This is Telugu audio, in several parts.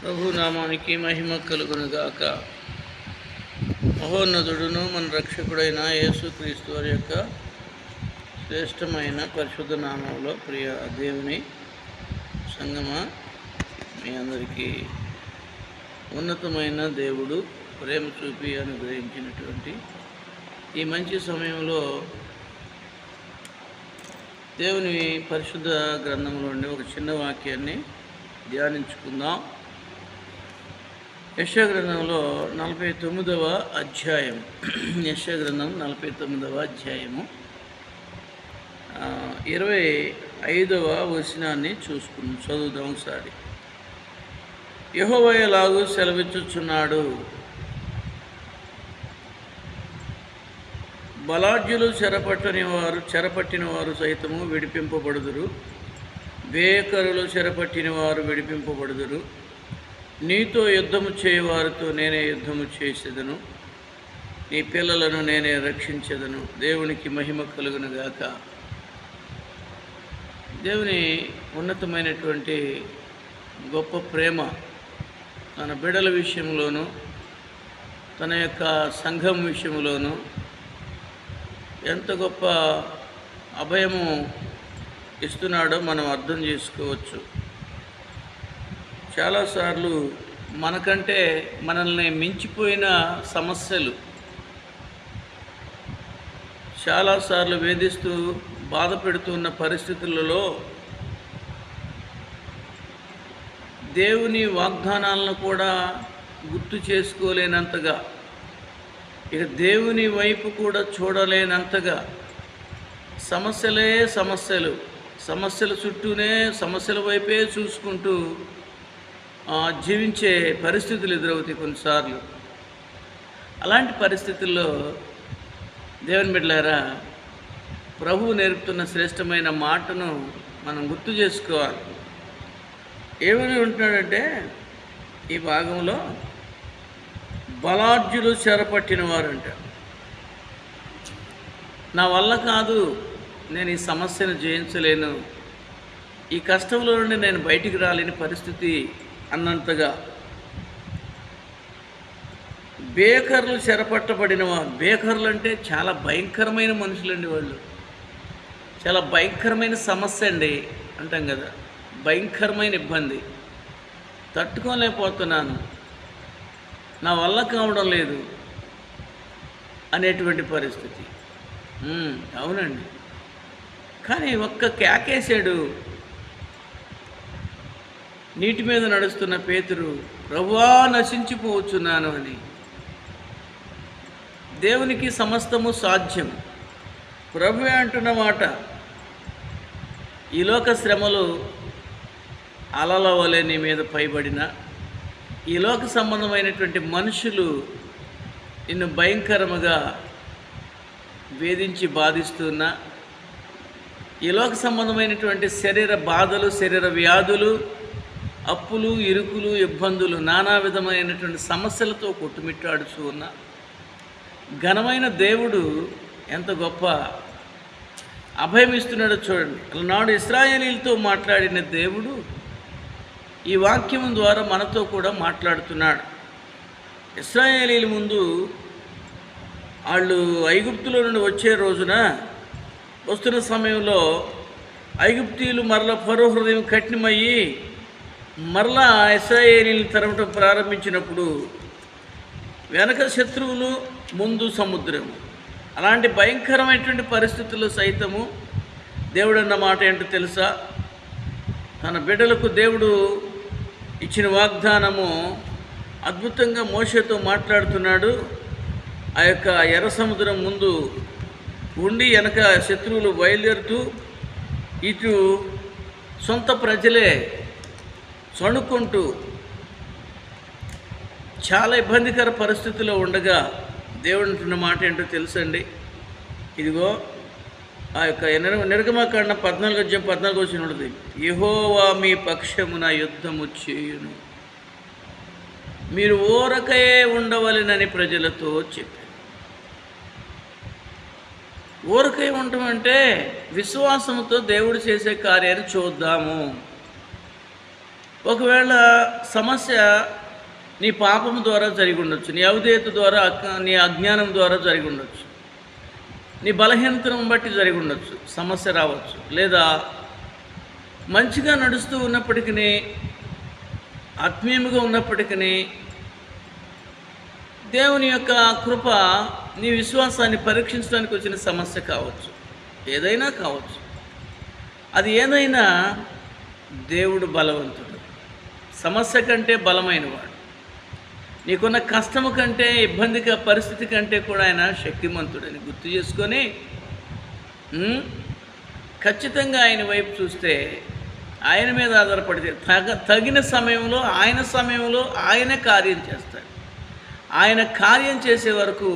ప్రభునామానికి మహిమ కలుగునుగాక. మహోన్నతుడును మన రక్షకుడైన యేసుక్రీస్తు వారి యొక్క శ్రేష్టమైన పరిశుద్ధ నామంలో ప్రియ దేవుని సంగమా, మీ అందరికీ ఉన్నతమైన దేవుడు ప్రేమ చూపి అనుగ్రహించినటువంటి ఈ మంచి సమయంలో దేవుని పరిశుద్ధ గ్రంథంలోని ఒక చిన్న వాక్యాన్ని ధ్యానించుకుందాం. యెషయా గ్రంథంలో 49వ అధ్యాయం, యెషయా గ్రంథం 49వ అధ్యాయము 25వ వచనాన్ని చదువుదాం ఒకసారి. యెహోవా ఇలాగు సెలవిచ్చుచున్నాడు, బలాఢ్యులు చెరపట్టిన వారు సైతము విడిపింపబడుదురు, బేకరులు చెరపట్టిన వారు విడిపింపబడుదురు. నీతో యుద్ధము చేయవారితో నేనే యుద్ధము చేసేదను, నీ పిల్లలను నేనే రక్షించేదను. దేవునికి మహిమ కలుగునుగాక. దేవుని ఉన్నతమైనటువంటి గొప్ప ప్రేమ తన బిడ్డల విషయంలోనూ తన యొక్క సంఘం విషయంలోనూ ఎంత గొప్ప అభయము ఇస్తున్నాడో మనం అర్థం చేసుకోవచ్చు. చాలాసార్లు మనకంటే మనల్ని మించిపోయిన సమస్యలు చాలాసార్లు వేధిస్తూ బాధ పెడుతున్న పరిస్థితులలో దేవుని వాగ్దానాలను కూడా గుర్తు చేసుకోలేనంతగా, ఇక దేవుని వైపు కూడా చూడలేనంతగా సమస్యల చుట్టూనే సమస్యల వైపే చూసుకుంటూ జీవించే పరిస్థితులు ఎదురవుతాయి కొన్నిసార్లు. అలాంటి పరిస్థితుల్లో దేవుని బిడ్డలారా, ప్రభువు నేర్పుతున్న శ్రేష్టమైన మాటను మనం గుర్తు చేసుకోవాలి. ఏమని ఉంటున్నాడంటే ఈ భాగంలో, బలాఢ్యులు చెరపట్టిన వారంట. నా వల్ల కాదు, నేను ఈ సమస్యను జయించలేను, ఈ కష్టంలో నుండి నేను బయటికి రాలేని పరిస్థితి అన్నంతగా బేకర్లు చెరపట్టబడిన వారు. బేకర్లు అంటే చాలా భయంకరమైన మనుషులండి. వాళ్ళు చాలా భయంకరమైన సమస్య అండి అంటాం కదా, భయంకరమైన ఇబ్బంది, తట్టుకోలేకపోతున్నాను, నా వల్ల కావడం లేదు అనేటువంటి పరిస్థితి. అవునండి. కానీ ఒక్క కేకేశాడు నీటి మీద నడుస్తున్న పేతురు, ప్రభువా నశించిపోవచ్చున్నాను అని. దేవునికి సమస్తము సాధ్యం. ప్రభువే అంటున్న మాట, ఈ లోక శ్రమలు అలల వలె నీ మీద పైబడిన, ఈ లోక సంబంధమైనటువంటి మనుషులు నిన్ను భయంకరముగా వేధించి బాధిస్తున్నా, ఈ లోక సంబంధమైనటువంటి శరీర బాధలు, శరీర వ్యాధులు, అప్పులు, ఇరుకులు, ఇబ్బందులు, నానా విధమైనటువంటి సమస్యలతో కొట్టుమిట్టాడుచూ ఉన్న ఘనమైన దేవుడు ఎంత గొప్ప అభయం ఇస్తున్నాడో చూడండి. నాడు ఇశ్రాయేలీలతో మాట్లాడిన దేవుడు ఈ వాక్యం ద్వారా మనతో కూడా మాట్లాడుతున్నాడు. ఇశ్రాయేలీల ముందు వాళ్ళు ఐగుప్తులో నుండి వచ్చే రోజున, వస్తున్న సమయంలో ఐగుప్తీయులు మరలా ఫరో హృదయం కఠినమయ్యి మరలా ఇశ్రాయేలీని తరమటం ప్రారంభించినప్పుడు వెనక శత్రువులు, ముందు సముద్రం, అలాంటి భయంకరమైనటువంటి పరిస్థితుల్లో సైతము దేవుడు అన్న మాట ఏంటో తెలుసా? తన బిడ్డలకు దేవుడు ఇచ్చిన వాగ్దానము అద్భుతంగా మోషేతో మాట్లాడుతున్నాడు. ఆ యొక్క ఎర్ర సముద్రం ముందు ఉండి వెనక శత్రువులు బయలుదేరుతూ ఇటు సొంత ప్రజలే సణుక్కుంటూ చాలా ఇబ్బందికర పరిస్థితిలో ఉండగా దేవుడు అంటున్న మాట ఏంటో తెలుసండి. ఇదిగో ఆ యొక్క నిర్గమకాండ 14 ఉంటుంది, యెహోవా మీ పక్షమున యుద్ధము చేయును, మీరు ఊరకే ఉండవలెనని ప్రజలతో చెప్పారు. ఊరకే ఉండటం అంటే విశ్వాసంతో దేవుడు చేసే కార్యాన్ని చూద్దాము, ఒకవేళ సమస్య నీ పాపం ద్వారా జరిగి ఉండొచ్చు, నీ అవిధేయత ద్వారా, నీ అజ్ఞానం ద్వారా జరిగి ఉండొచ్చు, నీ బలహీనతను బట్టి జరిగి ఉండొచ్చు, సమస్య రావచ్చు. లేదా మంచిగా నడుస్తూ ఉన్నప్పటికీ, ఆత్మీయముగా ఉన్నప్పటికీ దేవుని యొక్క కృప నీ విశ్వాసాన్ని పరీక్షించడానికి వచ్చిన సమస్య కావచ్చు, ఏదైనా కావచ్చు. అది ఏదైనా దేవుడు బలవంతుడు, సమస్య కంటే బలమైనవాడు. నీకున్న కష్టము కంటే, ఇబ్బందిక పరిస్థితి కంటే కూడా ఆయన శక్తిమంతుడని గుర్తు చేసుకొని ఖచ్చితంగా ఆయన వైపు చూస్తే, ఆయన మీద ఆధారపడితే తగిన సమయంలో ఆయన కార్యం చేస్తాడు. ఆయన కార్యం చేసే వరకు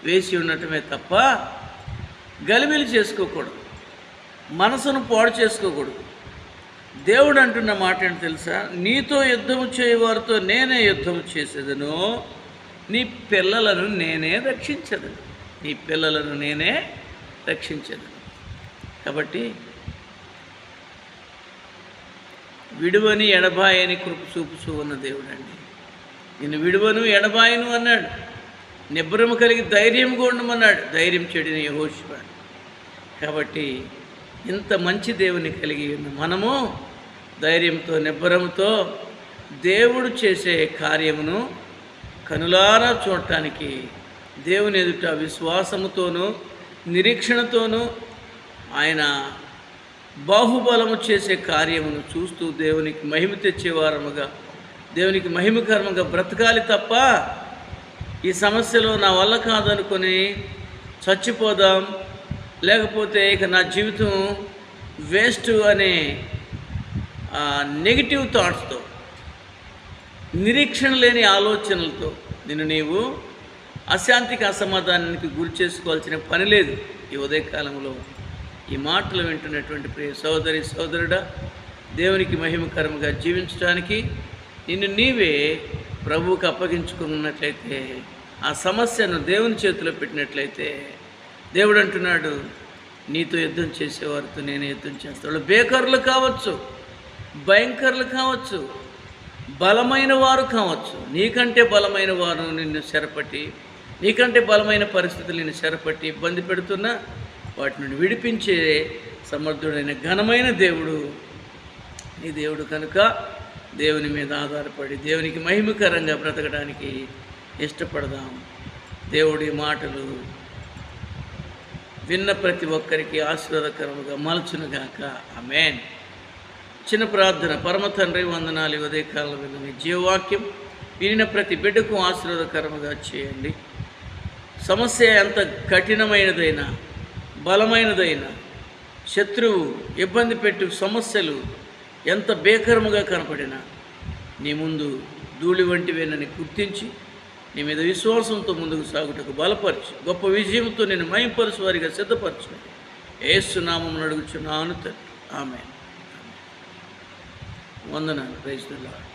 వేసి ఉండటమే తప్ప గలిబిలి చేసుకోకూడదు, మనసును పాడు చేసుకోకూడదు. దేవుడు అంటున్న మాట ఏంటి తెలుసా? నీతో యుద్ధము చేయవారితో నేనే యుద్ధము చేసేదను, నీ పిల్లలను నేనే రక్షించదను, నీ పిల్లలను నేనే రక్షించదను. కాబట్టి విడువని ఎడబాయని కృప చూపుచూ ఉన్న దేవుడు అండి. నేను విడువను ఎడబాయను అన్నాడు. నిబ్బరము కలిగి ధైర్యంగా ఉండమన్నాడు. ధైర్యం చెడిన యెహోషువ. కాబట్టి ఇంత మంచి దేవుని కలిగి ఉన్న మనము ధైర్యంతో, నిబ్బరంతో దేవుడు చేసే కార్యమును కనులారా చూడటానికి దేవుని ఎదుట విశ్వాసముతోనూ నిరీక్షణతోనూ ఆయన బాహుబలము చేసే కార్యమును చూస్తూ దేవునికి మహిమ తెచ్చేవారముగా, దేవునికి మహిమకరంగా బ్రతకాలి తప్ప ఈ సమస్యలో నా వల్ల కాదనుకొని చచ్చిపోదాం, లేకపోతే ఇక నా జీవితం వేస్ట్ అనే నెగిటివ్ థాట్స్తో, నిరీక్షణ లేని ఆలోచనలతో నీవు అశాంతికి, అసమాధానానికి గురి చేసుకోవాల్సిన పని లేదు. ఈ ఉదయకాలంలో ఈ మాటలు వింటున్నటువంటి ప్రియ సోదరి సోదరుడా, దేవునికి మహిమకరంగా జీవించడానికి నిన్ను నీవే ప్రభువుకు అప్పగించుకున్నట్లయితే, ఆ సమస్యను దేవుని చేతిలో పెట్టినట్లయితే, దేవుడు అంటున్నాడు, నీతో యుద్ధం చేసేవారితో నేనే యుద్ధం చేస్తాను. వాళ్ళు బేకర్లు కావచ్చు, భయంకరులు కావచ్చు, బలమైన వారు కావచ్చు, నీకంటే బలమైన వారు నిన్ను చెరపట్టి, నీకంటే బలమైన పరిస్థితులు నిన్ను చెరపట్టి ఇబ్బంది పెడుతున్నా వాటి నుండి విడిపించే సమర్థుడైన ఘనమైన దేవుడు నీ దేవుడు. కనుక దేవుని మీద ఆధారపడి దేవునికి మహిమకరంగా బ్రతకడానికి ఇష్టపడదాం. దేవుడి మాటలు విన్న ప్రతి ఒక్కరికి ఆశీర్వాదకరముగా మలచునుగాక. ఆమేన్. చిన్న ప్రార్థన. పరమ తండ్రి, వందనాలు. ఉదయకాలంలో విన్న మీ జీవవాక్యం వినిన ప్రతి బిడ్డకు ఆశీర్వాదకరముగా చేయండి. సమస్య ఎంత కఠినమైనదైనా, బలమైనదైనా, శత్రువు ఇబ్బంది పెట్టు సమస్యలు ఎంత భీకరముగా కనపడినా నీ ముందు ధూళి వంటివేనని గుర్తించి నీ మీద విశ్వాసంతో ముందుకు సాగుటకు బలపరిచి గొప్ప విజయంతో నేను మహింపరచు వారిగా సిద్ధపరచు. యేసు నామమున అడుగుచున్నాను తండ్రి. ఆమేన్. వందనాలు. Praise the lord.